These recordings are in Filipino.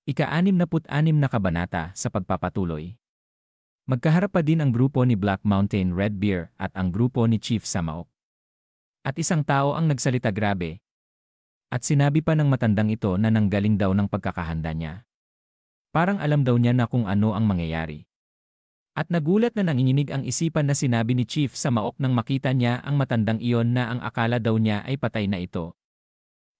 Ika-66 na kabanata sa pagpapatuloy. Magkaharap pa din ang grupo ni Black Mountain Redbeard at ang grupo ni Chief Samaok. At isang tao ang nagsalita grabe. At sinabi pa ng matandang ito na nanggaling daw ng pagkakahanda niya. Parang alam daw niya na kung ano ang mangyayari. At nagulat na nanginginig ang isipan na sinabi ni Chief Samaok nang makita niya ang matandang iyon na ang akala daw niya ay patay na ito.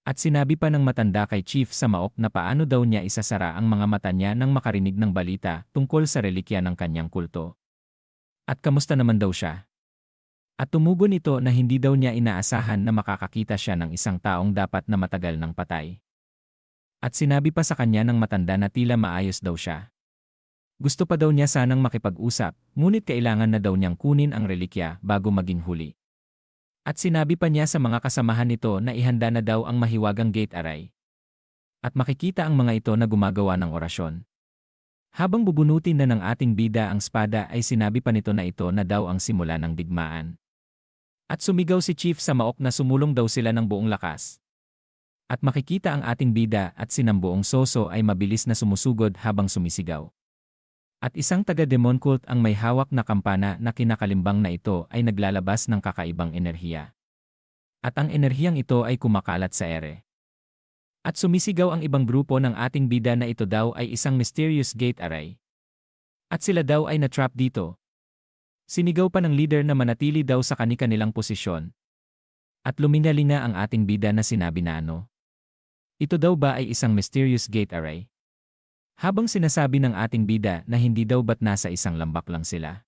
At sinabi pa ng matanda kay Chief Samaok na paano daw niya isasara ang mga mata niya nang makarinig ng balita tungkol sa relikya ng kanyang kulto. At kamusta naman daw siya? At tumugon ito na hindi daw niya inaasahan na makakakita siya ng isang taong dapat na matagal ng patay. At sinabi pa sa kanya ng matanda na tila maayos daw siya. Gusto pa daw niya sanang makipag-usap, ngunit kailangan na daw niyang kunin ang relikya bago maging huli. At sinabi pa niya sa mga kasamahan nito na ihanda na daw ang mahiwagang gate array. At makikita ang mga ito na gumagawa ng orasyon. Habang bubunutin na ng ating bida ang espada ay sinabi pa nito na ito na daw ang simula ng digmaan. At sumigaw si Chief Samaok na sumulong daw sila ng buong lakas. At makikita ang ating bida at sinambuong soso ay mabilis na sumusugod habang sumisigaw. At isang taga-demon cult ang may hawak na kampana na kinakalimbang na ito ay naglalabas ng kakaibang enerhiya. At ang enerhiyang ito ay kumakalat sa ere. At sumisigaw ang ibang grupo ng ating bida na ito daw ay isang mysterious gate array. At sila daw ay na-trap dito. Sinigaw pa ng leader na manatili daw sa kani-kanilang posisyon. At luminali na ang ating bida na sinabi na ano. Ito daw ba ay isang mysterious gate array? Habang sinasabi ng ating bida na hindi daw ba't nasa isang lambak lang sila.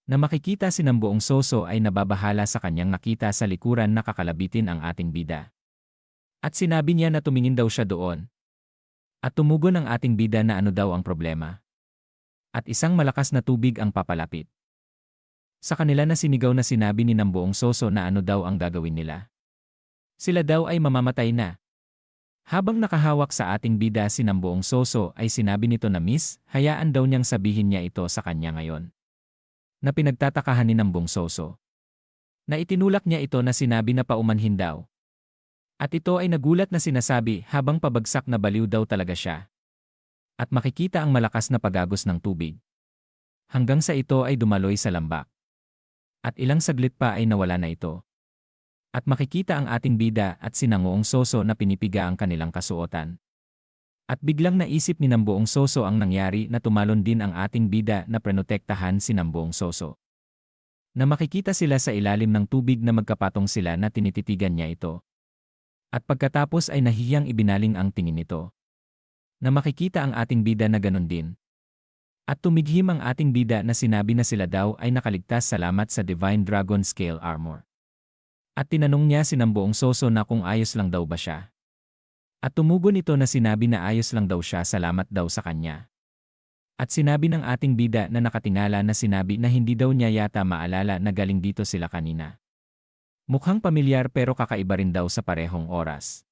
Na makikita sinambuong soso ay nababahala sa kanyang nakita sa likuran na kakalabitin ang ating bida. At sinabi niya na tumingin daw siya doon. At tumugon ang ating bida na ano daw ang problema. At isang malakas na tubig ang papalapit. Sa kanila na sinigaw na sinabi ni Nambuong Soso na ano daw ang gagawin nila. Sila daw ay mamamatay na. Habang nakahawak sa ating bida si Nambuong Soso ay sinabi nito na Miss, hayaan daw niyang sabihin niya ito sa kanya ngayon. Na pinagtatakahan ni Nambuong Soso. Na itinulak niya ito na sinabi na paumanhin daw. At ito ay nagulat na sinasabi habang pabagsak na baliw daw talaga siya. At makikita ang malakas na pagagos ng tubig. Hanggang sa ito ay dumaloy sa lambak. At ilang saglit pa ay nawala na ito. At makikita ang ating bida at si Nambuong Soso na pinipiga ang kanilang kasuotan. At biglang naisip ni Nambuong Soso ang nangyari na tumalon din ang ating bida na prenotektahan si Nambuong Soso. Na makikita sila sa ilalim ng tubig na magkapatong sila na tinititigan niya ito. At pagkatapos ay nahihiyang ibinaling ang tingin nito. Na makikita ang ating bida na ganon din. At tumighim ang ating bida na sinabi na sila daw ay nakaligtas salamat sa Divine Dragon Scale Armor. At tinanong niya si Nambuong Soso na kung ayos lang daw ba siya. At tumugon ito na sinabi na ayos lang daw siya salamat daw sa kanya. At sinabi ng ating bida na nakatingala na sinabi na hindi daw niya yata maalala na galing dito sila kanina. Mukhang pamilyar pero kakaiba rin daw sa parehong oras.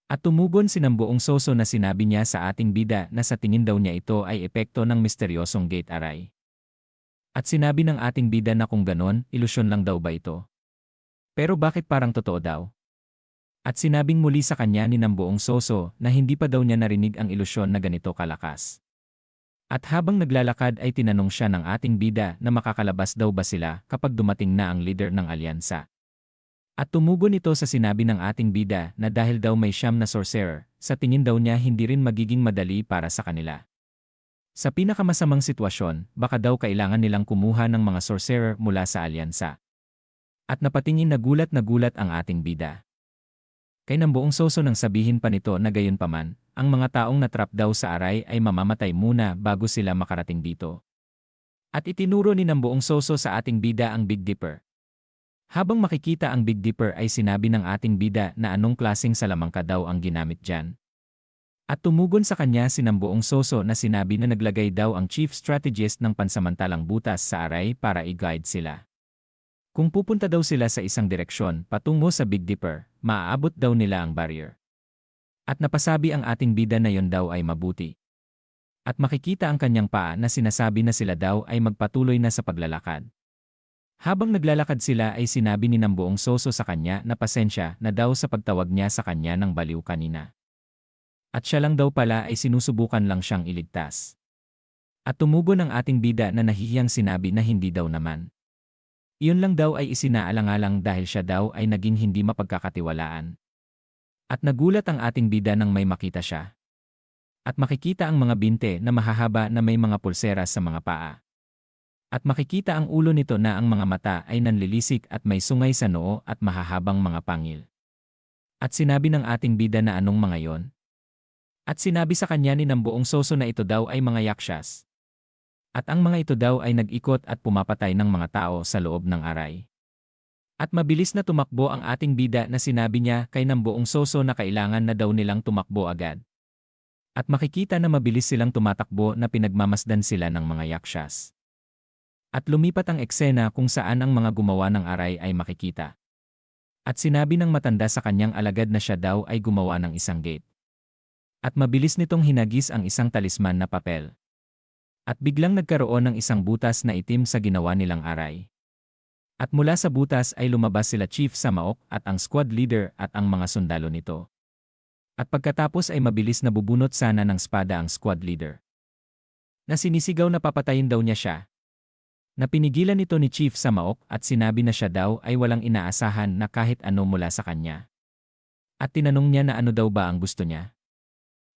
At tumugon si Nambuong Soso na sinabi niya sa ating bida na sa tingin daw niya ito ay epekto ng misteryosong gate array. At sinabi ng ating bida na kung ganon, ilusyon lang daw ba ito? Pero bakit parang totoo daw? At sinabing muli sa kanya ni Nambuong Soso na hindi pa daw niya narinig ang ilusyon na ganito kalakas. At habang naglalakad ay tinanong siya ng ating bida na makakalabas daw ba sila kapag dumating na ang leader ng alyansa. At tumugon ito sa sinabi ng ating bida na dahil daw may siyam na sorcerer, sa tingin daw niya hindi rin magiging madali para sa kanila. Sa pinakamasamang sitwasyon, baka daw kailangan nilang kumuha ng mga sorcerer mula sa alyansa. At napatingin na gulat ang ating bida. Kay Nambuong Soso nang sabihin pa nito na gayon paman, ang mga taong natrap daw sa aray ay mamamatay muna bago sila makarating dito. At itinuro ni Nambuong Soso sa ating bida ang Big Dipper. Habang makikita ang Big Dipper ay sinabi ng ating bida na anong klaseng salamangka daw ang ginamit dyan. At tumugon sa kanya si Nambuong Soso na sinabi na naglagay daw ang chief strategist ng pansamantalang butas sa aray para i-guide sila. Kung pupunta daw sila sa isang direksyon patungo sa Big Dipper, maaabot daw nila ang barrier. At napasabi ang ating bida na yon daw ay mabuti. At makikita ang kanyang paa na sinasabi na sila daw ay magpatuloy na sa paglalakad. Habang naglalakad sila ay sinabi ni Nambuong Soso sa kanya na pasensya na daw sa pagtawag niya sa kanya ng baliw kanina. At siya lang daw pala ay sinusubukan lang siyang iligtas. At tumugon ang ating bida na nahihiyang sinabi na hindi daw naman. Iyon lang daw ay isinaalang-alang dahil siya daw ay naging hindi mapagkakatiwalaan. At nagulat ang ating bida nang may makita siya. At makikita ang mga binte na mahahaba na may mga pulseras sa mga paa. At makikita ang ulo nito na ang mga mata ay nanlilisik at may sungay sa noo at mahahabang mga pangil. At sinabi ng ating bida na anong mga yon? At sinabi sa kanya ni ng buong soso na ito daw ay mga yakshas. At ang mga ito daw ay nag-ikot at pumapatay ng mga tao sa loob ng aray. At mabilis na tumakbo ang ating bida na sinabi niya kay ng buong soso na kailangan na daw nilang tumakbo agad. At makikita na mabilis silang tumatakbo na pinagmamasdan sila ng mga yakshas. At lumipat ang eksena kung saan ang mga gumawa ng aray ay makikita. At sinabi ng matanda sa kanyang alagad na siya daw ay gumawa ng isang gate. At mabilis nitong hinagis ang isang talisman na papel. At biglang nagkaroon ng isang butas na itim sa ginawa nilang aray. At mula sa butas ay lumabas sila Chief Samaok at ang squad leader at ang mga sundalo nito. At pagkatapos ay mabilis na bubunot sana ng spada ang squad leader. Na sinisigaw na papatayin daw niya siya. Na pinigilan nito ni Chief Samaok at sinabi na siya daw ay walang inaasahan na kahit ano mula sa kanya. At tinanong niya na ano daw ba ang gusto niya.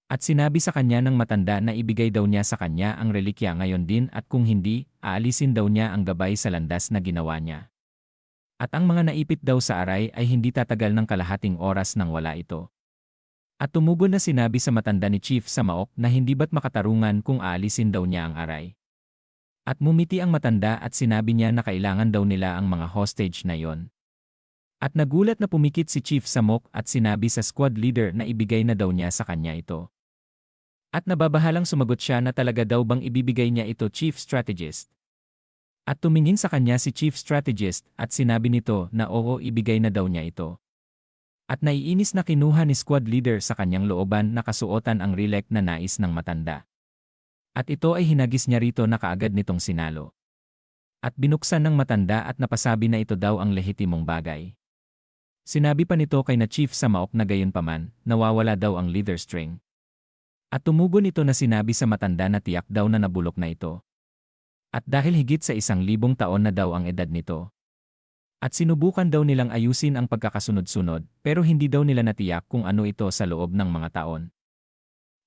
At sinabi sa kanya ng matanda na ibigay daw niya sa kanya ang relikya ngayon din at kung hindi, aalisin daw niya ang gabay sa landas na ginawa niya. At ang mga naipit daw sa aray ay hindi tatagal ng kalahating oras nang wala ito. At tumugon na sinabi sa matanda ni Chief Samaok na hindi ba't makatarungan kung aalisin daw niya ang aray. At mumiti ang matanda at sinabi niya na kailangan daw nila ang mga hostage na yon. At nagulat na pumikit si Chief Samaok at sinabi sa squad leader na ibigay na daw niya sa kanya ito. At nababahalang sumagot siya na talaga daw bang ibibigay niya ito Chief Strategist. At tumingin sa kanya si Chief Strategist at sinabi nito na oo ibigay na daw niya ito. At naiinis na kinuha ni squad leader sa kanyang looban na kasuotan ang relic na nais ng matanda. At ito ay hinagis niya rito na kaagad nitong sinalo. At binuksan ng matanda at napasabi na ito daw ang lehitimong bagay. Sinabi pa nito kay na Chief Samaok na gayunpaman, nawawala daw ang leader string. At tumugon ito na sinabi sa matanda na tiyak daw na nabulok na ito. At dahil higit sa 1,000 taon na daw ang edad nito. At sinubukan daw nilang ayusin ang pagkakasunod-sunod pero hindi daw nila natiyak kung ano ito sa loob ng mga taon.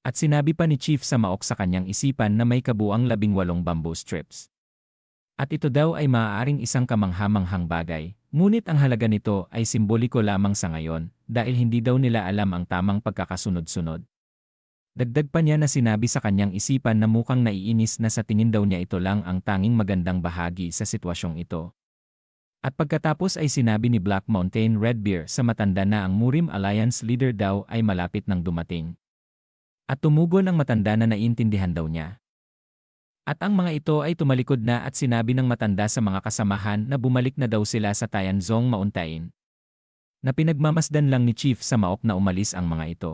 At sinabi pa ni Chief Samaok sa kanyang isipan na may kabuang 18 bamboo strips. At ito daw ay maaaring isang kamanghamanghang bagay, ngunit ang halaga nito ay simboliko lamang sa ngayon dahil hindi daw nila alam ang tamang pagkakasunod-sunod. Dagdag pa niya na sinabi sa kanyang isipan na mukhang naiinis na sa tingin daw niya ito lang ang tanging magandang bahagi sa sitwasyong ito. At pagkatapos ay sinabi ni Black Mountain Redbeard sa matanda na ang Murim Alliance leader daw ay malapit nang dumating. At tumugon ang matanda na naiintindihan daw niya. At ang mga ito ay tumalikod na at sinabi ng matanda sa mga kasamahan na bumalik na daw sila sa Tianzong Mountain. Na pinagmamasdan lang ni Chief Samaok na umalis ang mga ito.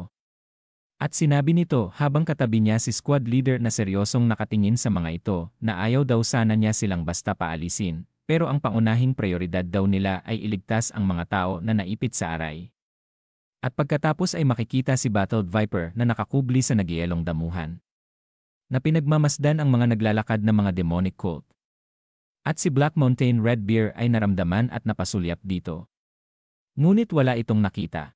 At sinabi nito habang katabi niya si squad leader na seryosong nakatingin sa mga ito na ayaw daw sana niya silang basta paalisin, pero ang pangunahing prioridad daw nila ay iligtas ang mga tao na naipit sa aray. At pagkatapos ay makikita si Battled Viper na nakakubli sa nagyelong damuhan. Na pinagmamasdan ang mga naglalakad na mga demonic cult. At si Black Mountain Redbeard ay naramdaman at napasulyap dito. Ngunit wala itong nakita.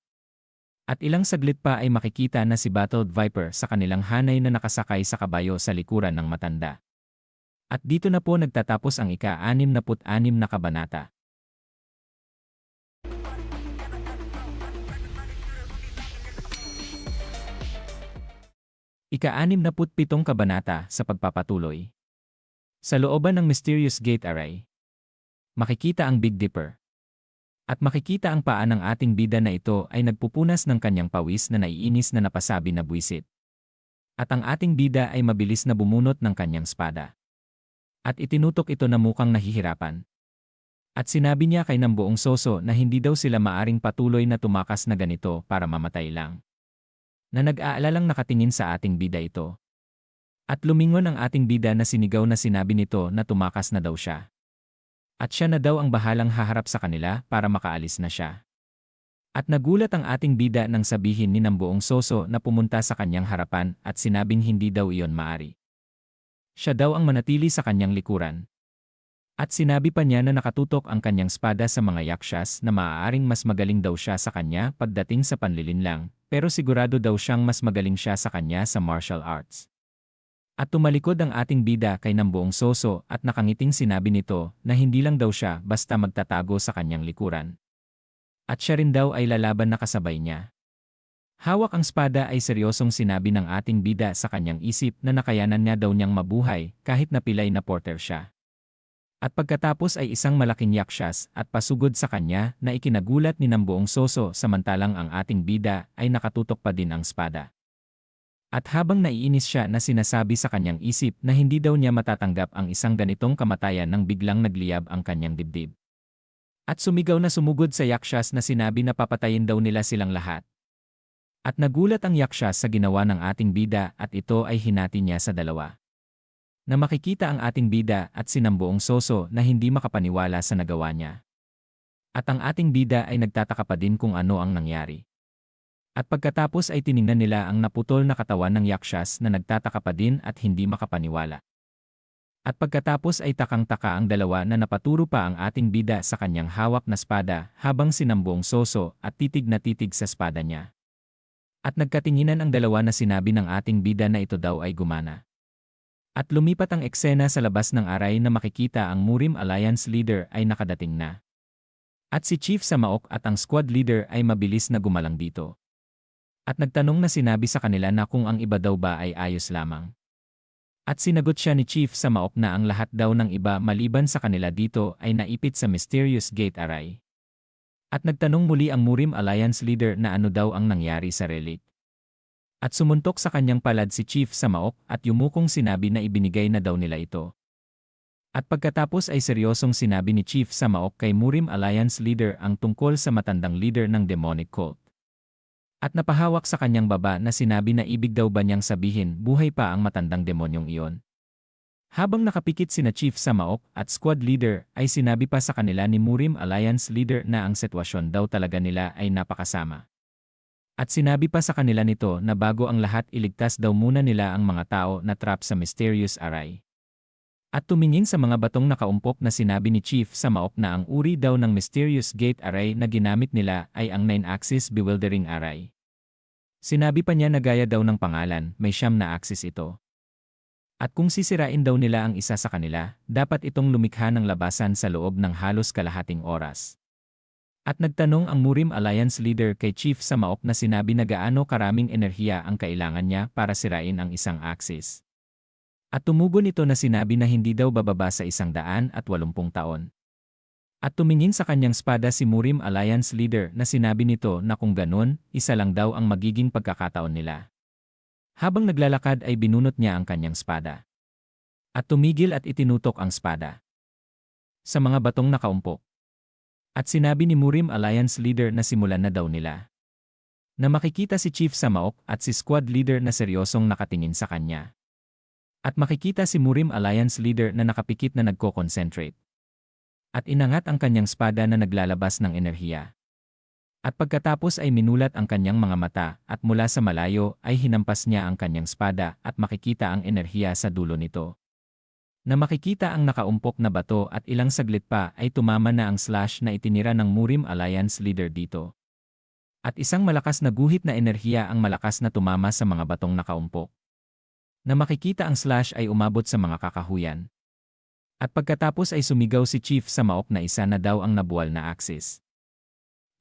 At ilang saglit pa ay makikita na si Battled Viper sa kanilang hanay na nakasakay sa kabayo sa likuran ng matanda. At dito na po nagtatapos ang ika-66 na kabanata. Ika-67 kabanata sa pagpapatuloy. Sa looban ng Mysterious Gate Array, makikita ang Big Dipper. At makikita ang paa ng ating bida na ito ay nagpupunas ng kanyang pawis na naiinis na napasabi na buwisit. At ang ating bida ay mabilis na bumunot ng kanyang spada. At itinutok ito na mukhang nahihirapan. At sinabi niya kay ng buong soso na hindi daw sila maaring patuloy na tumakas na ganito para mamatay lang. Na nag-aalalang nakatingin sa ating bida ito. At lumingon ang ating bida na sinigaw na sinabi nito na tumakas na daw siya. At siya na daw ang bahalang haharap sa kanila para makaalis na siya. At nagulat ang ating bida nang sabihin ni Namboong Soso na pumunta sa kanyang harapan at sinabing hindi daw iyon maari. Siya daw ang manatili sa kanyang likuran. At sinabi pa niya na nakatutok ang kanyang espada sa mga yakshas na maaaring mas magaling daw siya sa kanya pagdating sa panlilinlang, pero sigurado daw siyang mas magaling siya sa kanya sa martial arts. At tumalikod ang ating bida kay Namboong Soso at nakangiting sinabi nito na hindi lang daw siya basta magtatago sa kanyang likuran. At siya rin daw ay lalaban na kasabay niya. Hawak ang espada ay seryosong sinabi ng ating bida sa kanyang isip na nakayanan niya daw niyang mabuhay kahit napilay na porter siya. At pagkatapos ay isang malaking yakshas at pasugod sa kanya na ikinagulat ni Namboong Soso samantalang ang ating bida ay nakatutok pa din ang espada. At habang naiinis siya na sinasabi sa kanyang isip na hindi daw niya matatanggap ang isang ganitong kamatayan nang biglang nagliyab ang kanyang dibdib. At sumigaw na sumugod sa yakshas na sinabi na papatayin daw nila silang lahat. At nagulat ang yakshas sa ginawa ng ating bida at ito ay hinati niya sa dalawa. Na makikita ang ating bida at si Namboong Soso na hindi makapaniwala sa nagawa niya. At ang ating bida ay nagtataka pa din kung ano ang nangyari. At pagkatapos ay tiningnan nila ang naputol na katawan ng yakshas na nagtataka pa din at hindi makapaniwala. At pagkatapos ay takang-taka ang dalawa na napaturo pa ang ating bida sa kanyang hawak na espada habang si Namboong Soso at titig na titig sa espada niya. At nagkatinginan ang dalawa na sinabi ng ating bida na ito daw ay gumana. At lumipat ang eksena sa labas ng aray na makikita ang Murim Alliance leader ay nakadating na. At si Chief Samaok at ang squad leader ay mabilis na gumalang dito. At nagtanong na sinabi sa kanila na kung ang iba daw ba ay ayos lamang. At sinagot siya ni Chief Samaok na ang lahat daw ng iba maliban sa kanila dito ay naipit sa Mysterious Gate Array. At nagtanong muli ang Murim Alliance leader na ano daw ang nangyari sa relic. At sumuntok sa kanyang palad si Chief Samaok at yumukong sinabi na ibinigay na daw nila ito. At pagkatapos ay seryosong sinabi ni Chief Samaok kay Murim Alliance leader ang tungkol sa matandang leader ng demonic cult. At napahawak sa kanyang baba na sinabi na ibig daw ba niyang sabihin buhay pa ang matandang demonyong iyon. Habang nakapikit sina Chief Samaok at squad leader ay sinabi pa sa kanila ni Murim Alliance leader na ang sitwasyon daw talaga nila ay napakasama. At sinabi pa sa kanila nito na bago ang lahat iligtas daw muna nila ang mga tao na trap sa Mysterious Array. At tumingin sa mga batong nakaumpok na sinabi ni Chief Samaok na ang uri daw ng Mysterious Gate Array na ginamit nila ay ang 9-axis Bewildering Array. Sinabi pa niya na gaya daw ng pangalan, may 9 na axis ito. At kung sisirain daw nila ang isa sa kanila, dapat itong lumikha ng labasan sa loob ng halos kalahating oras. At nagtanong ang Murim Alliance leader kay Chief Samaok na sinabi na gaano karaming enerhiya ang kailangan niya para sirain ang isang axis. At tumugon ito na sinabi na hindi daw bababa sa 180 taon. At tumingin sa kanyang espada si Murim Alliance leader na sinabi nito na kung ganun, isa lang daw ang magiging pagkakataon nila. Habang naglalakad ay binunot niya ang kanyang espada. At tumigil at itinutok ang espada sa mga batong nakaumpok. At sinabi ni Murim Alliance leader na simulan na daw nila. Na makikita si Chief Samaok at si squad leader na seryosong nakatingin sa kanya. At makikita si Murim Alliance leader na nakapikit na nagko-concentrate. At inangat ang kanyang espada na naglalabas ng enerhiya. At pagkatapos ay minulat ang kanyang mga mata at mula sa malayo ay hinampas niya ang kanyang espada at makikita ang enerhiya sa dulo nito. Na makikita ang nakaumpok na bato at ilang saglit pa ay tumama na ang slash na itinira ng Murim Alliance leader dito. At isang malakas na guhit na enerhiya ang malakas na tumama sa mga batong nakaumpok. Na makikita ang slash ay umabot sa mga kakahuyan. At pagkatapos ay sumigaw si Chief Samaok na isa na daw ang nabuwal na axis.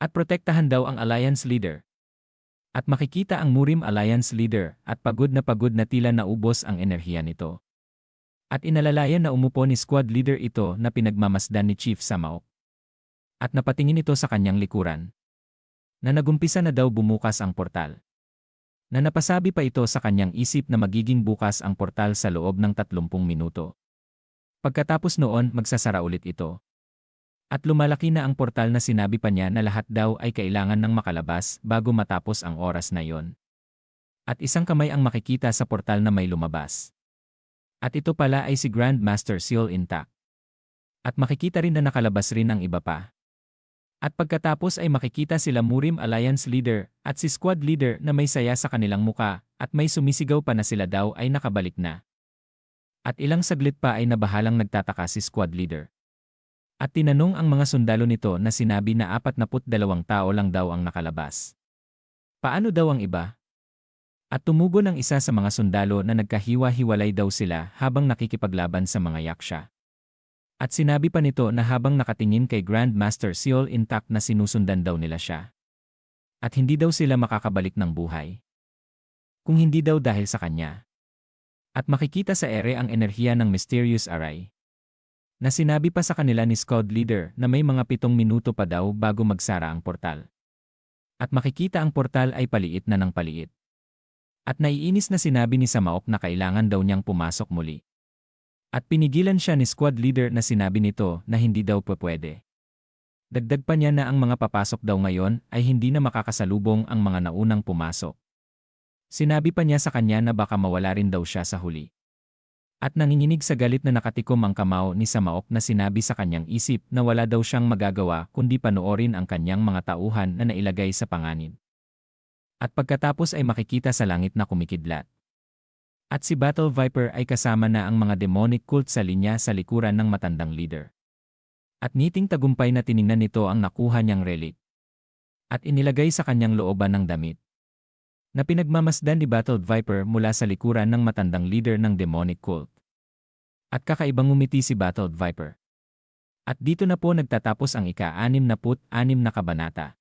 At protektahan daw ang Alliance leader. At makikita ang Murim Alliance leader at pagod na tila naubos ang enerhiya nito. At inalalayan na umupo ni squad leader ito na pinagmamasdan ni Chief Samaok. At napatingin ito sa kanyang likuran. Na nagumpisa na daw bumukas ang portal. Na napasabi pa ito sa kanyang isip na magiging bukas ang portal sa loob ng 30 minuto. Pagkatapos noon magsasara ulit ito. At lumalaki na ang portal na sinabi pa niya na lahat daw ay kailangan ng makalabas bago matapos ang oras na yon. At isang kamay ang makikita sa portal na may lumabas. At ito pala ay si Grandmaster Seal intact. At makikita rin na nakalabas rin ang iba pa. At pagkatapos ay makikita sila Murim Alliance Leader at si Squad Leader na may saya sa kanilang muka at may sumisigaw pa na sila daw ay nakabalik na. At ilang saglit pa ay nabahalang nagtataka si Squad Leader. At tinanong ang mga sundalo nito na sinabi na 42 tao lang daw ang nakalabas. Paano daw ang iba? At tumugon ang isa sa mga sundalo na nagkahiwa-hiwalay daw sila habang nakikipaglaban sa mga yaksha. At sinabi pa nito na habang nakatingin kay Grandmaster Seol intact na sinusundan daw nila siya. At hindi daw sila makakabalik ng buhay. Kung hindi daw dahil sa kanya. At makikita sa ere ang enerhiya ng Mysterious Array. Na sinabi pa sa kanila ni Squad Leader na may mga 7 minuto pa daw bago magsara ang portal. At makikita ang portal ay paliit na ng paliit. At naiinis na sinabi ni Samaok na kailangan daw niyang pumasok muli. At pinigilan siya ni Squad Leader na sinabi nito na hindi daw pwede. Dagdag pa niya na ang mga papasok daw ngayon ay hindi na makakasalubong ang mga naunang pumasok. Sinabi pa niya sa kanya na baka mawala rin daw siya sa huli. At nanginginig sa galit na nakatikom ang kamao ni Samaok na sinabi sa kanyang isip na wala daw siyang magagawa kundi panoorin ang kanyang mga tauhan na nailagay sa panganib. At pagkatapos ay makikita sa langit na kumikidlat. At si Battle Viper ay kasama na ang mga demonic cult sa linya sa likuran ng matandang leader. At ngiting tagumpay na tiningnan nito ang nakuha niyang relic. At inilagay sa kanyang looban ng damit. Na pinagmamasdan ni Battle Viper mula sa likuran ng matandang leader ng demonic cult. At kakaibang ngumiti si Battle Viper. At dito na po nagtatapos ang ika-66 na kabanata.